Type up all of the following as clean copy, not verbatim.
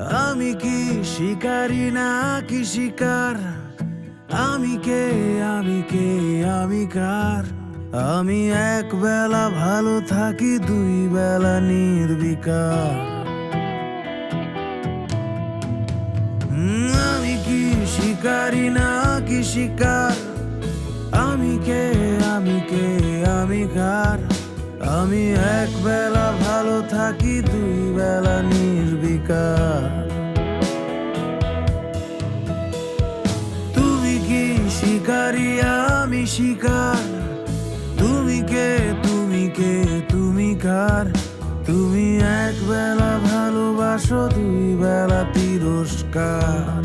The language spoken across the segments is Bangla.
আমি কি শিকারি না কি শিকার? আমি কে, আমি কে, আমি কার? আমি এক বেলা ভালো থাকি, দুই বেলা নির্বিকার। আমি কি শিকারি না কি শিকার? আমি কে, আমি কে, আমি কার? আমি এক বেলা ভালো থাকি, দুই বেলা নির্বিকার। তুমি কি শিকারি, আমি শিকার? তুমি কে, তুমি কে, তুমি কার? তুমি এক বেলা ভালোবাসো, দুই বেলা তিরস্কার।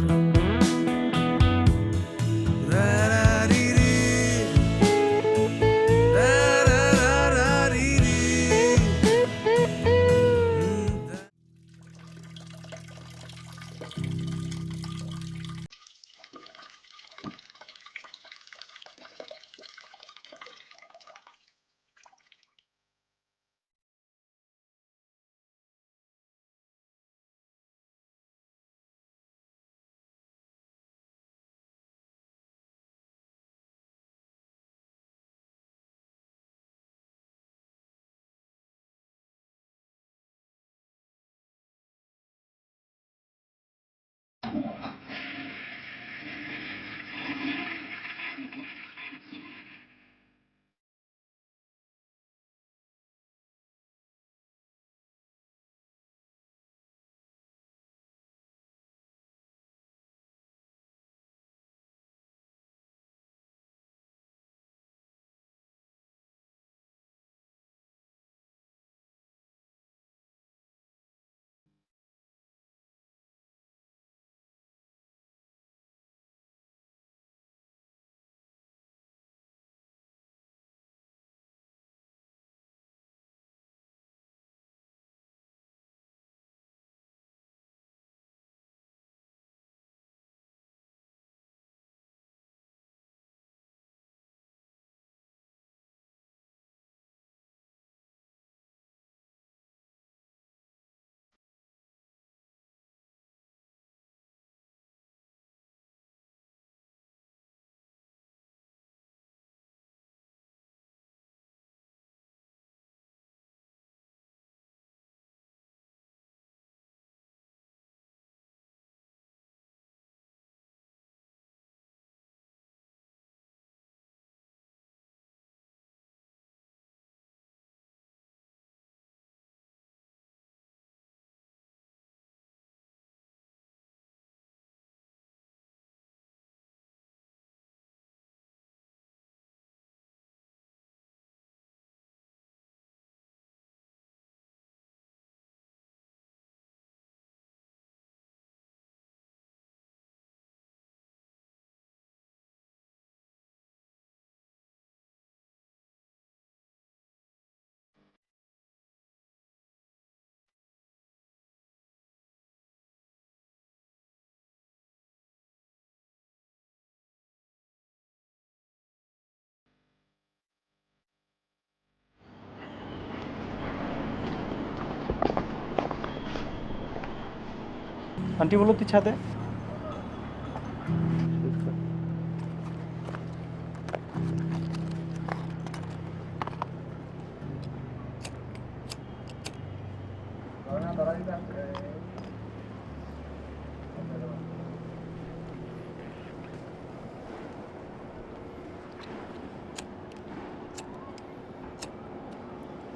আন্টি বলো তুই ছাদে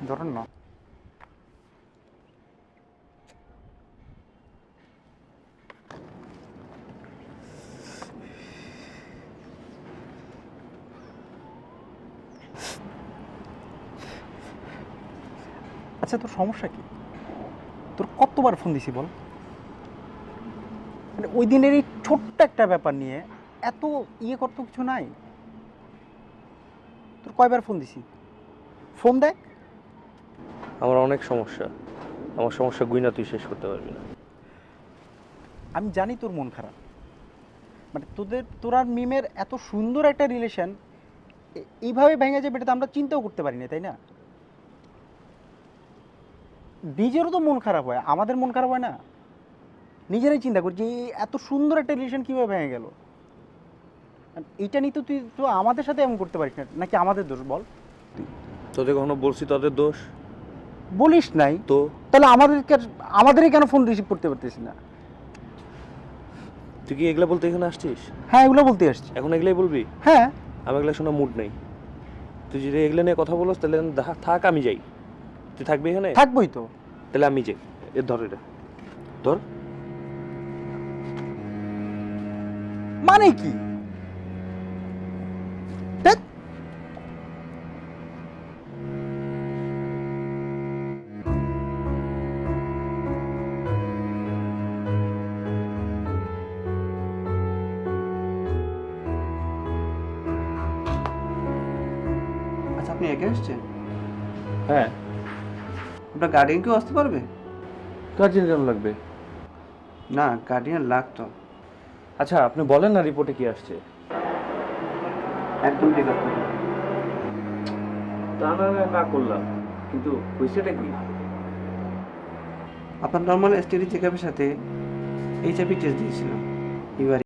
ধরেন না। আচ্ছা তোর সমস্যা কি? তোর কতবার ফোন দিছি বল? মানে ওই দিনের এই ছোট্ট একটা ব্যাপার নিয়ে এত করতে কিছু নাই। তোর কয়বার ফোন দিছি? ফোন দেখ। আমার অনেক সমস্যা। আমার সমস্যা গুইনা তুই শেষ করতে পারবি না। আমি জানি তোর মন খারাপ, মানে তোর আর মিমের এত সুন্দর একটা রিলেশন এইভাবে ভেঙে যাবে এটা তো আমরা চিন্তাও করতে পারি না, তাই না? নিজেরও তো মন খারাপ হয়, আমাদের মন খারাপ হয় না? নিজেরাই চিন্তা করি যে এই এত সুন্দর একটা রিলেশন কীভাবে ভেঙে গেল। আর এইটা নিয়ে তো তুই তো আমাদের সাথে এমন করতে পারিস না, নাকি আমাদের দোষ বল? তোদের কখনো বলছি তোদের দোষ? বলিস নাই তো তাহলে আমাদেরই কেন ফোন রিসিভ করতে পারতেছি না? তুই কি এগুলা বলতে এখানে আসছিস? হ্যাঁ, এগুলো বলতে আসছি। এখন এগুলাই বলবি? হ্যাঁ। আমার এগুলা শোনা মুড নেই। তুই যদি এগুলো নিয়ে কথা বলস তাহলে থাক, আমি যাই। তুই থাকবি এখানে? থাকবোই তো। তাহলে আমি যাই। ধর এটা ধর। মানে কি? ধ্যাৎ। আচ্ছা, আপনি একা এসছেন? হ্যাঁ। আপনার গার্ডিয়ান কেউ আসতে পারবে? গার্জিয়ান কেন লাগবে? না, গার্ডিয়ান লাগতো। আচ্ছা আপনি বলেন না রিপোর্টে কি আসছে। একদম ঠিক আছে। তা না করলাম, কিন্তু হয়েছেটা কি? আপনার নর্মাল এসটিডি চেকআপের সাথে এইচআইভি টেস্ট দিয়েছিলাম। এবার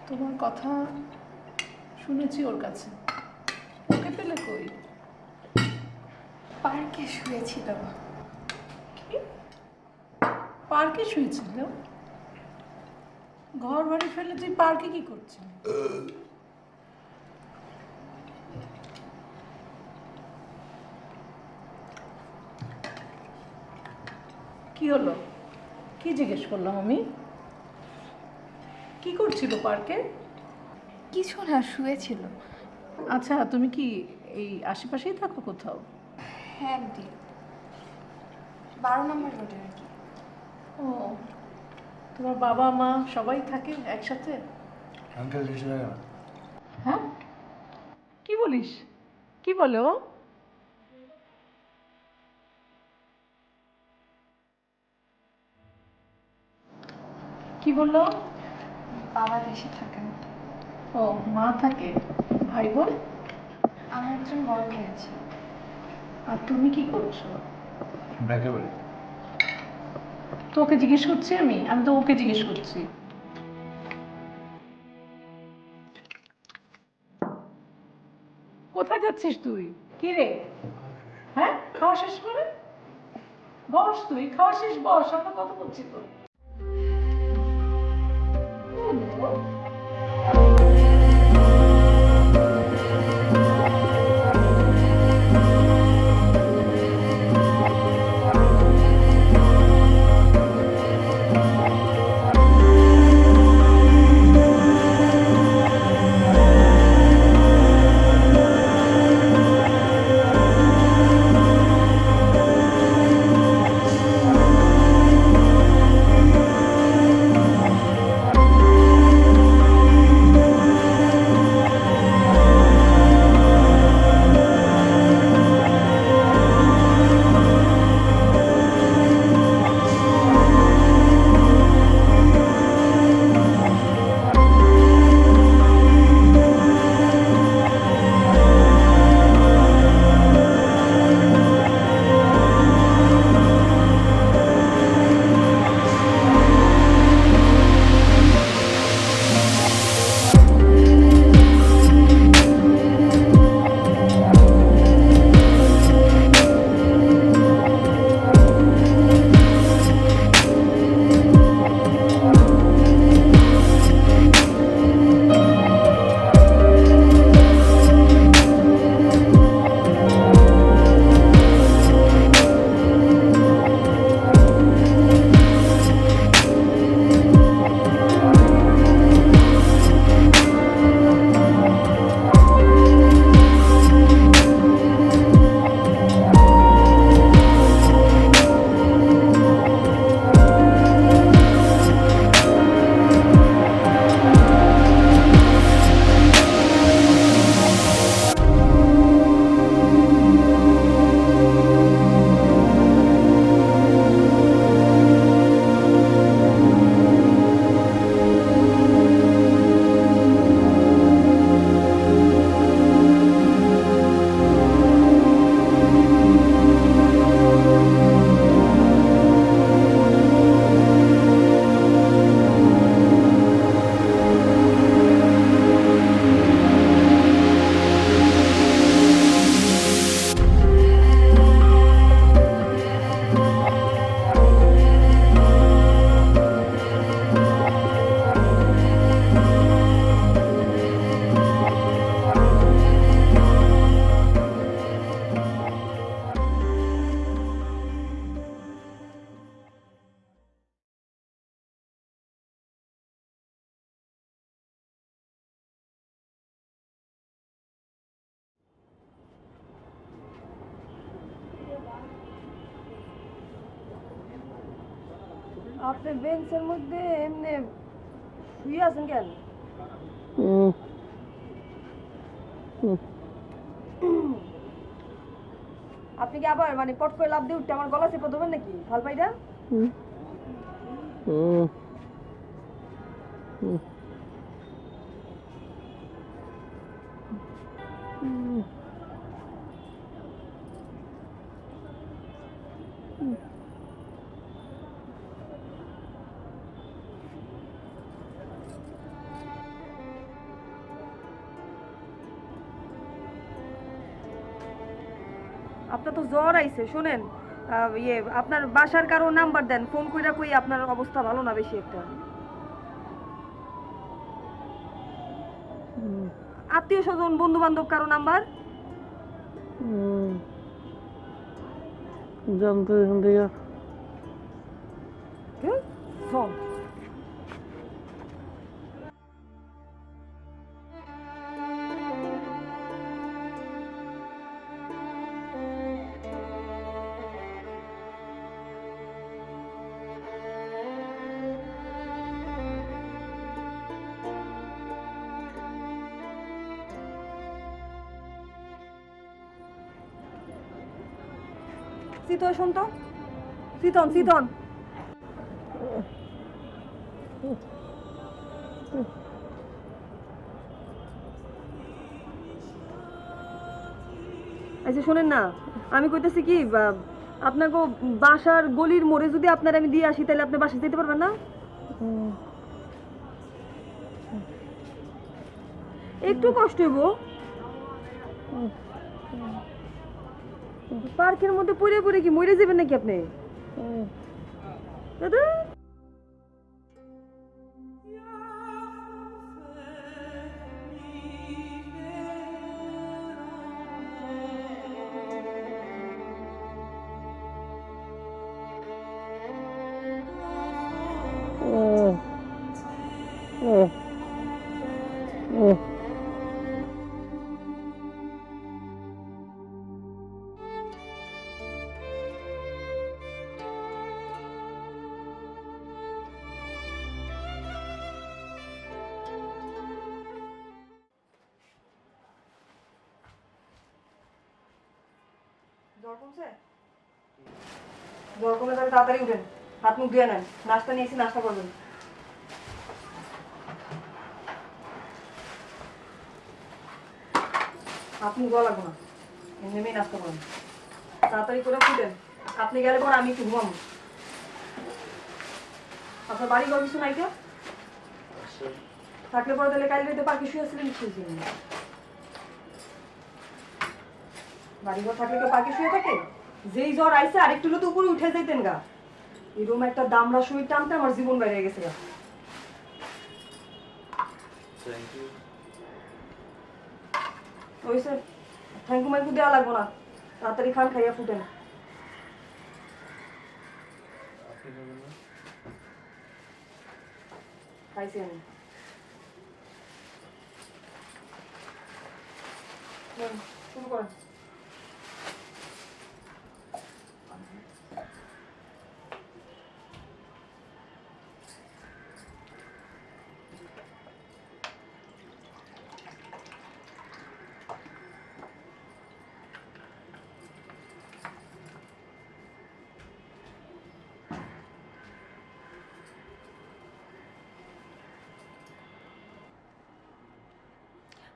তোমার কথা শুনেছি ওর কাছে। ওকে পেলে কই? পার্কে শুয়েছিল। কি? পার্কে শুয়েছিল? ঘর বাড়ি ফেলে তুই পার্কে কি করছিলি? কি হলো? কি জিজ্ঞেস করলাম আমি? কি করছিল পার্কে? কিছু না, শুয়েছিল। আচ্ছা, তুমি কি এই আশেপাশেই থাকো কোথাও? হ্যাঁ দি, 12 নম্বর রোডে আর কি। ও, তোমার বাবা মা সবাই থাকে একসাথে? আঙ্কেল এসে গেল। হ্যাঁ, কি বলিস? কি বলে ও? কি বললো? বাবা দেশে থাকেন। ও, মা থাকে। ভাই বোন? আমার একজন বড় ভাই আছে। আর তুমি কি করছো? ব্যাকে বলি। তোকে জিজ্ঞেস করছি আমি আমি তো ওকে জিজ্ঞেস করছি। কোথায় যাচ্ছিস তুই? কি রে? হ্যাঁ, খাওয়া শেষ করে বস। তুই খাওয়া শেষ, বস, আমরা কথা বলছি তো। আপনি বেঞ্চের মধ্যে এমনি শুয়ে আছেন কেন? আপনি কি আবার মানে পট করে লাভ দিয়ে উঠতে আমার গলা চেপে দেবেন নাকি ভাল পাইরা? আপনার তো জ্বর আইছে, শোনেন আপনার বাসার কারো নাম্বার দেন, ফোন কইরা কই আপনার অবস্থা ভালো না বেশি একটা। আত্মীয় স্বজন বন্ধু বান্ধব কারো নাম্বার জানতো এখান থেকে ফোন। শীতল শুন তো, শীতন শীতন আচ্ছা শোনেন না, আমি কইতেছি কি আপনাকে বাসার গলির মোড়ে যদি আপনার আমি দিয়ে আসি তাহলে আপনি বাসায় যেতে পারবেন না? একটু কষ্ট হইব, পার্কের মধ্যে পড়ে পড়ে কি মরে যাবেন নাকি আপনি? দাদা জ্বর কমছে? জ্বর কমলে তাহলে তাড়াতাড়ি উঠেন, হাত মুখ ধুয়ে নেন, নাস্তা নিয়েছি নাস্তা করবেন। আপনি গলা লাগবো না, নেমেই নাস্তা করবেন, তাড়াতাড়ি করে ফুটেন। আপনি গেলে পর আমি একটু ঘুমাবো। আপনার বাড়ি ঘর কিছু নাই কেউ থাকলে পরে তাহলে কাল রাতে পাখি শুয়েছিলেন শুয়েছিলেন? বাড়িঘর থাকলে কেউ পাখি শুয়ে থাকে? যেই জ্বর আইসে আর একটু তো উপরে উঠে যাইতেন গা। এরকম একটা দামড়া শরীর টানতে আমার জীবন বাইরে গেছে গা। ওইসে থ্যাংকু মাইকু দেওয়া লাগবো না, তাড়াতাড়ি খান, খাইয়া ফুটেন। খাইছি আমি। শুরু করেন।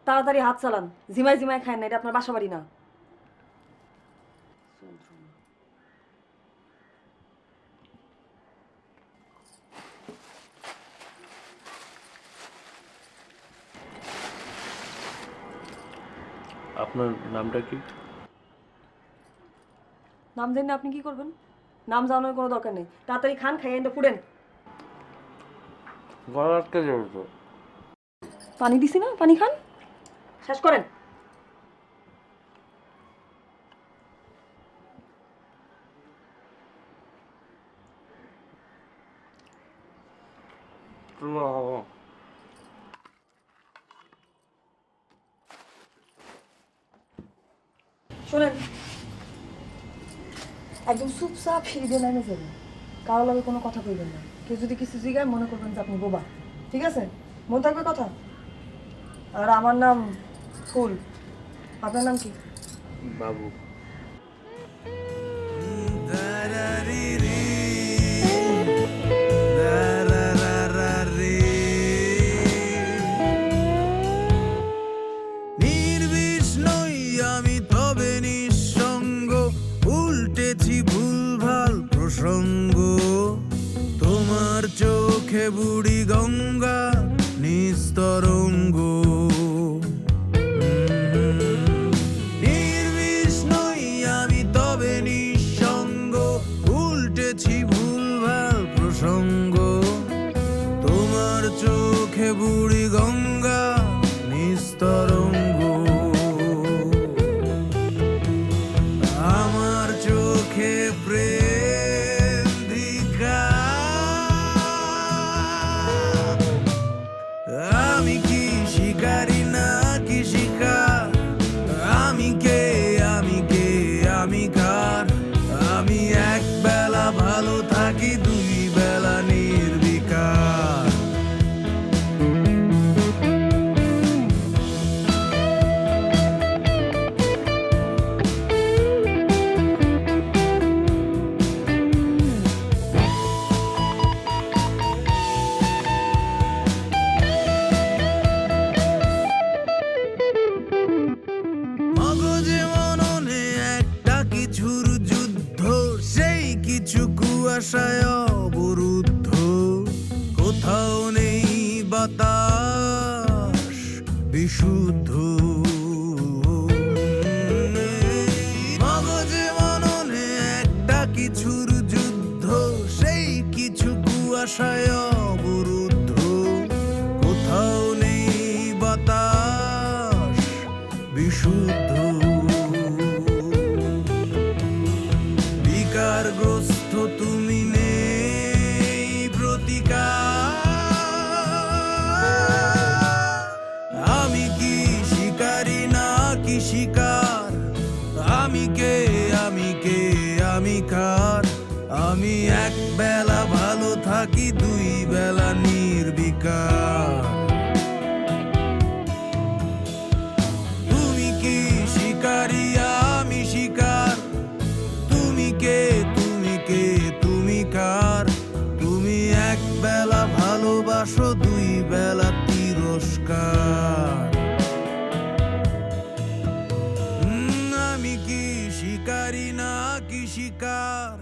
তাড়াতাড়ি হাত চালান, জিমাই জিমাই খায় না, এটা আপনার বাসা বাড়ি না। আপনার নামটা কি? নাম জানি না, আপনি কি করবেন? নাম জানানোর কোনো দরকার নেই, তাড়াতাড়ি খান, খাইয়ে এনে ফুটেন। গলা আটকে যাবে তো। পানি দিছি না, পানি খান, শেষ করেন। শোনেন, একদম চুপচাপ সিঁড়ি দিয়ে নেমে যাবেন, কারো লগে কোনো কথা কইবেন না। কেউ যদি কিছু জিগায় মনে করবেন যে আপনি বোবা, ঠিক আছে? মনে থাকবে কথা। আর আমার নাম ফুল, আপনার নাম কি? বাবু। নির্বিষ নই আমি তবে নিঃসঙ্গ, উল্টেছি ভুলভাল প্রসঙ্গ। তোমার চোখে বুড়ি গঙ্গা নিস্তরঙ্গ। নির্বিষ নই আমি সঙ্গ, তোমার চোখে বুড়ি গঙ্গা নিস্তরঙ্গ, আমার চোখে প্রেম দীঘা। আমি কি শিকারি না কি শিকার, আমি কে আমি কে আমি কার, আমি এক বেলা ভালো থাকি দুই বেলা নির্বিকার। মগজে মননে একটা কিছুর যুদ্ধ, সেই কিছু কুয়াশায় অবরুদ্ধ, কোথাও নেই বাতাস বিশুদ্ধ। মগজে মননে একটা কিছুর যুদ্ধ, সেই কিছু কুয়াশায় অবরুদ্ধ, কোথাও নেই বাতাস বিশুদ্ধ। বিকারগ্রস্ত তুমি নেই প্রতিকার, আমি কি শিকারি না কি শিকার, আমি কে আমি কে আমি কার, আমি এক বেলা ভালো থাকি দুই বেলা নির্বিকার। তুমি কি শিকারি আমি শিকার, তুমি কে তুমি কার, তুমি এক বেলা ভালোবাসো দুই বেলা তিরস্কার। আমি কি শিকারি না কি শিকার,